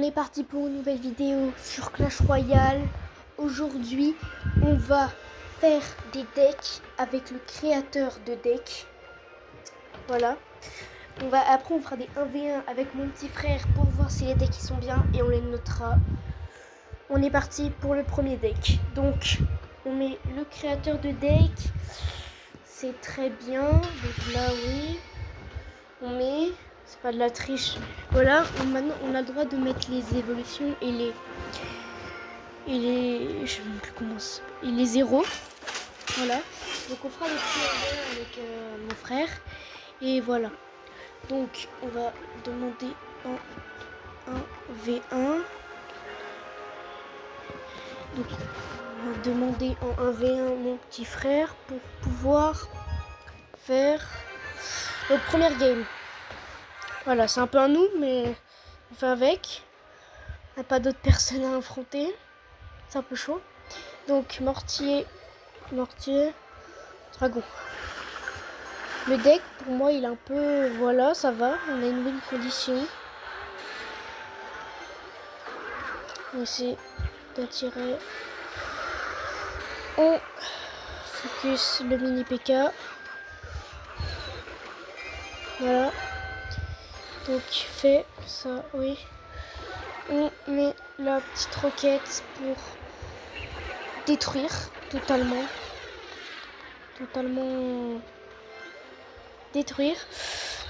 on est parti pour une nouvelle vidéo sur Clash Royale. Aujourd'hui, on va faire des decks avec le créateur de decks. Voilà. Après, on fera des 1v1 avec mon petit frère pour voir si les decks sont bien et on les notera. On est parti pour le premier deck. Donc, on met le créateur de deck. C'est très bien. Donc là, oui. On met... C'est pas de la triche. Voilà, maintenant on a le droit de mettre les évolutions et les... je sais même plus comment ça... Et les zéros. Voilà. Donc on fera le petit avec mon frère. Et voilà. Donc on va demander en 1v1. Donc on va demander en 1v1 mon petit frère pour pouvoir faire notre première game. Voilà, c'est un peu un nous, mais on fait avec. On n'a pas d'autres personnes à affronter. C'est un peu chaud. Donc, mortier, dragon. Le deck, pour moi, il est un peu... Voilà, ça va. On a une bonne condition. On va essayer d'attirer. On focus le mini PK. Voilà. Donc, fait ça, oui. On met la petite roquette pour détruire totalement détruire.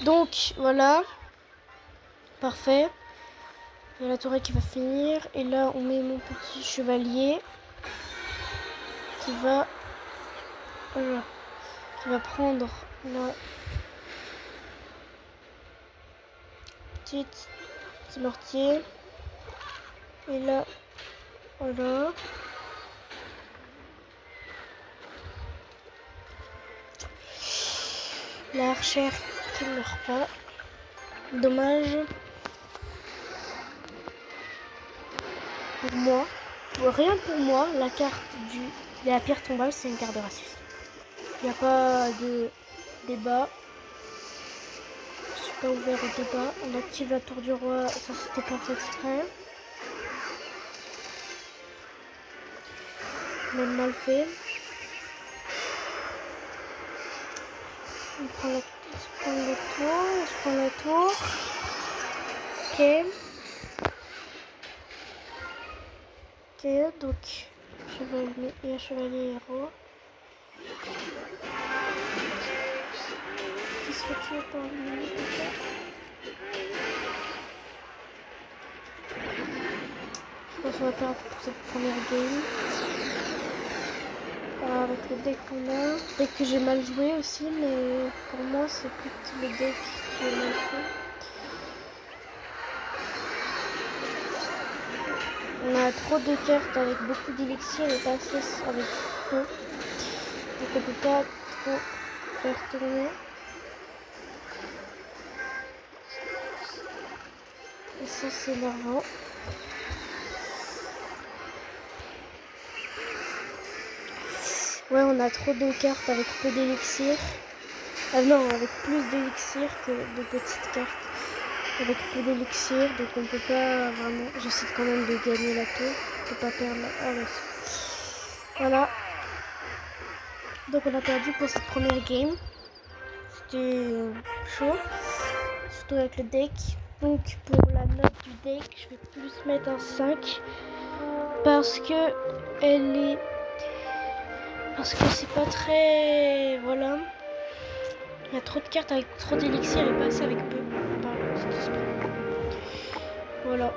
Donc voilà, parfait. Il y a la tourelle qui va finir et là on met mon petit chevalier qui va prendre la petit mortier et là voilà. La archère qui ne meurt pas. Dommage. Pour moi, rien pour moi, la carte de la pierre tombale, c'est une carte de raciste. Il n'y a pas de débat. Je suis pas ouvert au débat. On active la tour du roi, ça c'était pas fait exprès. Même mal fait. On prend la tour. Ok. Ok, donc chevalier et un chevalier héros. Qui se fait tuer par le mini PK. Je pense qu'on va perdre pour cette première game. Avec le deck qu'on a. Deck que j'ai mal joué aussi, mais pour moi c'est plutôt le deck qui est mal fait. On a trop de cartes avec beaucoup d'élixir et pas assez avec peu. Donc on peut pas trop faire tourner. Et ça c'est énervant. Ouais, on a trop de cartes avec peu d'élixir. Ah non, avec plus d'élixir que de petites cartes. Avec peu d'élixir, donc on peut pas vraiment... J'essaie quand même de gagner la tour. On peut pas perdre la... Ah ouais. Voilà. Donc on a perdu pour cette première game. C'était chaud. Surtout avec le deck. Donc pour la note du deck, je vais plus mettre un 5. Parce que elle est... Parce que c'est pas très... Voilà. Il y a trop de cartes avec trop d'élixir et pas assez avec peu. Voilà.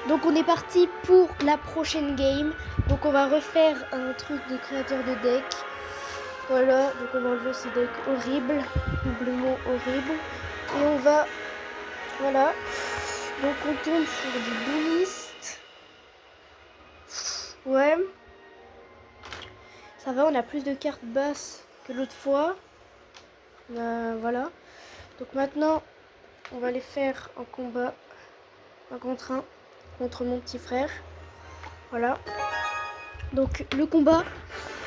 Donc on est parti pour la prochaine game. Donc on va refaire un truc de créateur de deck. Voilà. Donc on va enlever ces decks horribles. Doublement horribles. Et on va... Voilà. Donc on tombe sur du bouliste. Ouais. Ça va, on a plus de cartes basses que l'autre fois. Voilà. Donc maintenant, on va les faire en combat. Un contre un. Contre mon petit frère. Voilà. Donc le combat.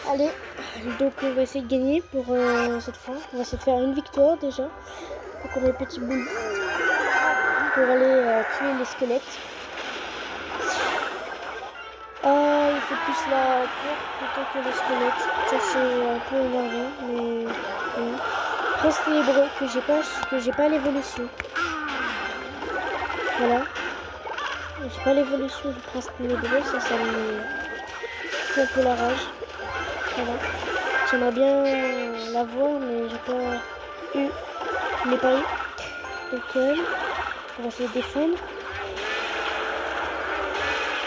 Allez. Donc on va essayer de gagner pour cette fois. On va essayer de faire une victoire déjà. Donc on a les petits boules. pour aller tuer les squelettes. Il faut plus la tour plutôt que les squelettes. Ça c'est un peu énervant, mais oui. Prince ténébreux que j'ai pas l'évolution. Voilà. J'ai pas l'évolution du prince ténébreux, ça me fait un peu la rage. Voilà. J'aimerais bien l'avoir, mais j'ai pas eu. Je l'ai pas eu. Donc on va se défendre.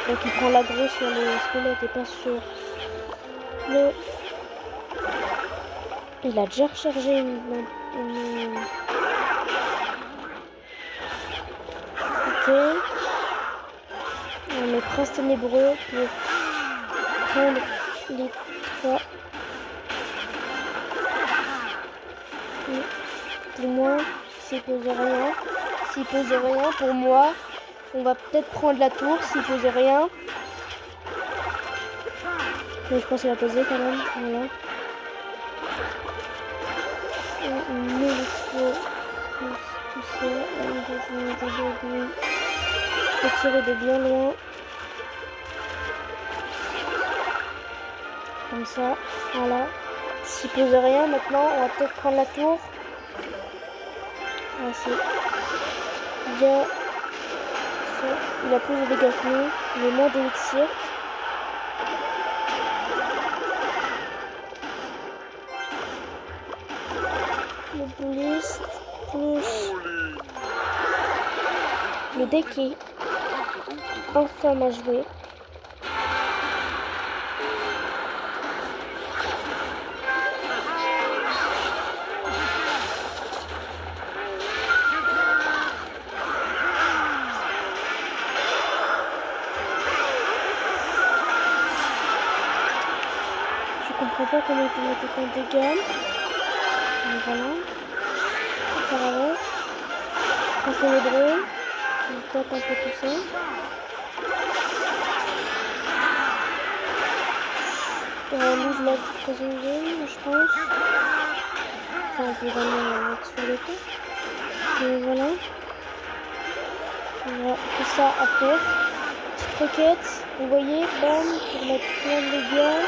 Donc il prend l'aggro sur les squelettes et pas sur le... Il a déjà rechargé une... Ok. On met prince ténébreux pour prendre les 3. Pour moi, s'il pose rien. S'il pose rien, pour moi, on va peut-être prendre la tour. S'il pose rien. Mais je pense qu'il va poser quand même. Voilà. On met le tour. Tout ça. Je peux tirer de bien loin. Comme ça. Voilà. S'il pose rien, maintenant, on va peut-être prendre la tour. Ah, il a plus de dégâts que nous, mais moins d'élixir. Le bouliste plus le deck est enfin à jouer. Je comprends pas comment il peut mettre autant de dégâts. Mais voilà. On va faire avec. Prince ténébreux qui tape un peu tout ça. On va lose la troisième game, je pense. Enfin, on peut jamais mettre sur le temps. Mais voilà. On a tout ça à faire. Petite requête. Vous voyez, bam, pour mettre plein de dégâts.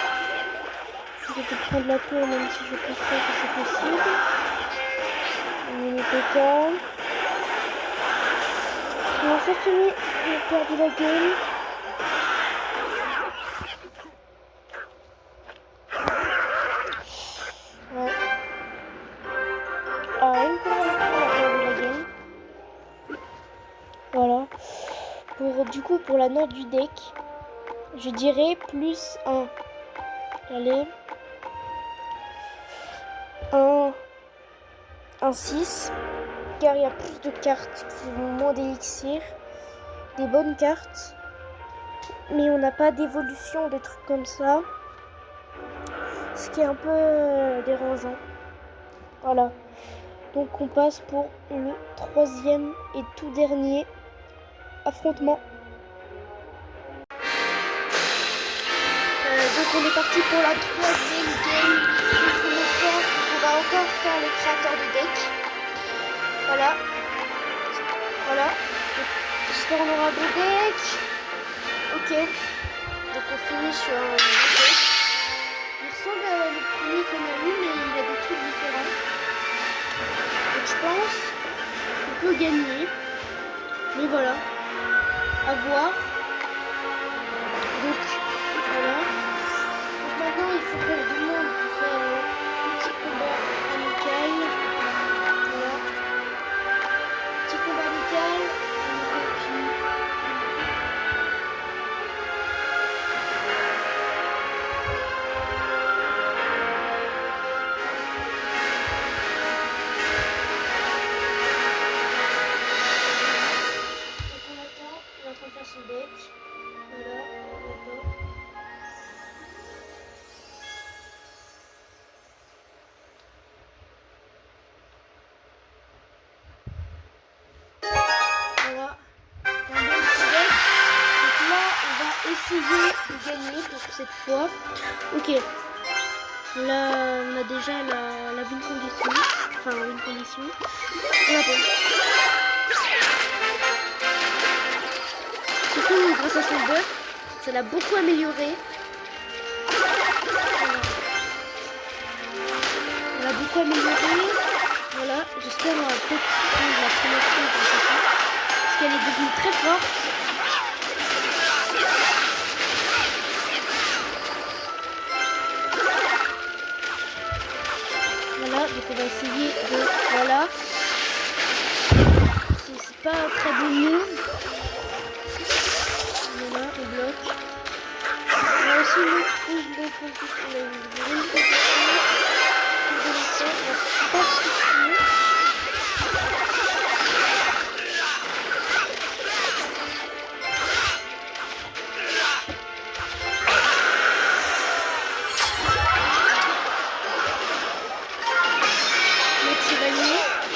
Je vais prendre la tour, même si je pense pas que c'est possible. Mini PK. Non, c'est fini. On a perdu la game. Ouais. Une première fois, on a perdu la game. Voilà. Pour la note du deck, je dirais plus 1. Allez. Un 6. Car il y a plus de cartes qui ont moins d'élixir. Des bonnes cartes. Mais on n'a pas d'évolution, des trucs comme ça. Ce qui est un peu dérangeant. Voilà. Donc on passe pour le 3e et tout dernier affrontement. Donc on est parti pour la 3e game contre mon frère. On va encore faire le créateur de deck. Voilà. Voilà. J'espère qu'on aura deux decks. Ok. Donc on finit sur un deck. Il ressemble à le premier qu'on a eu, mais il a des trucs différents. Donc je pense qu'on peut gagner. Mais voilà. À voir. Donc voilà. Donc maintenant il faut qu'on demande pour faire un petit combat amical. Voilà. Petit combat amical. Ce deck, voilà, on attend. Voilà, un bon petit deck. Donc là, on va essayer de gagner pour cette fois. Ok, là, on a déjà la win condition. Enfin, la win condition. On attend. coup, grâce à son buff, ça l'a beaucoup amélioré. On l'a beaucoup amélioré. Voilà, j'espère qu'on va peut-être prendre la première fois grâce à ça. Parce qu'elle est devenue très forte. Voilà, donc on va essayer de... Voilà. C'est pas un très bon move. Voilà, on bloque. On a aussi une autre bonne condition. On a une bonne condition. On va pas se soucier.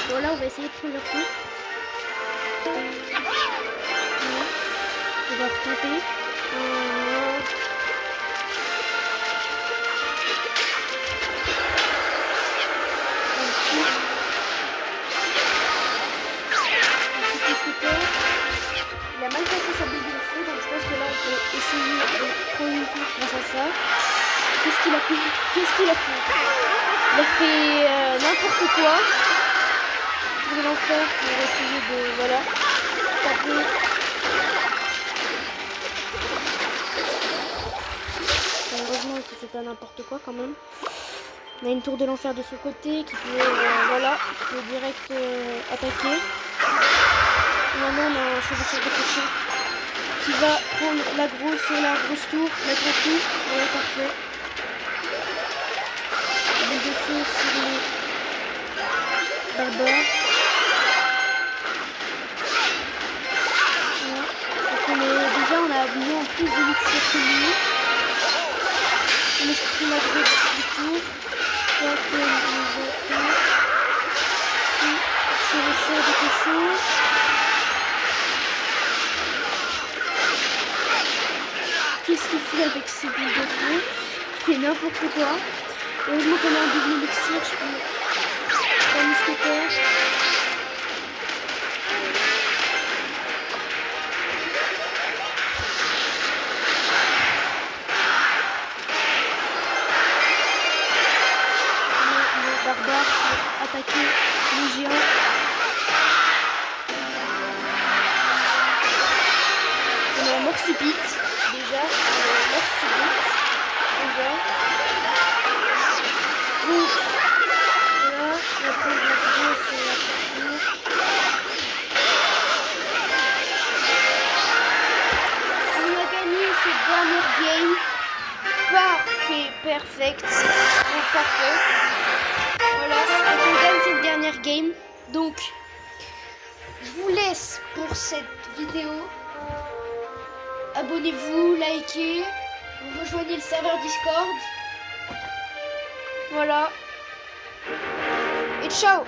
Voilà, on va essayer de prendre leur tour. On va retenter. Il a mal passé sa boule de feu, donc je pense que là on peut essayer de prendre une tour grâce à ça. Qu'est-ce qu'il a fait? Il a fait n'importe quoi. De l'enfer pour essayer de voilà taper. Heureusement qu'il fait pas n'importe quoi quand même. On a une tour de l'enfer de son côté qui peut voilà, qui peut direct attaquer. Et maintenant on a un chevaucheur de cochon qui va prendre la grosse tour, mettre un coup. Voilà, parfait. Boule de feu sur les barbares. Déjà on a moins plus d'élixir que lui. On exprime la grosse du tour. Donc nous attaque. Puis chevaucheur de cochon. Qu'est-ce qu'il fait avec ses boules de feu? Il fait n'importe quoi. Heureusement qu'on a un double élixir, je peux faire un mousquetaire. Pour attaquer les géants. On a un mort subite déjà. Donc voilà, on va prendre la grosse sur la tour. On a gagné cette dernière game. Parfait, perfect. Donc parfait. Voilà, on gagne cette dernière game. Donc, je vous laisse pour cette vidéo. Abonnez-vous, likez, rejoignez le serveur Discord. Voilà. Et ciao!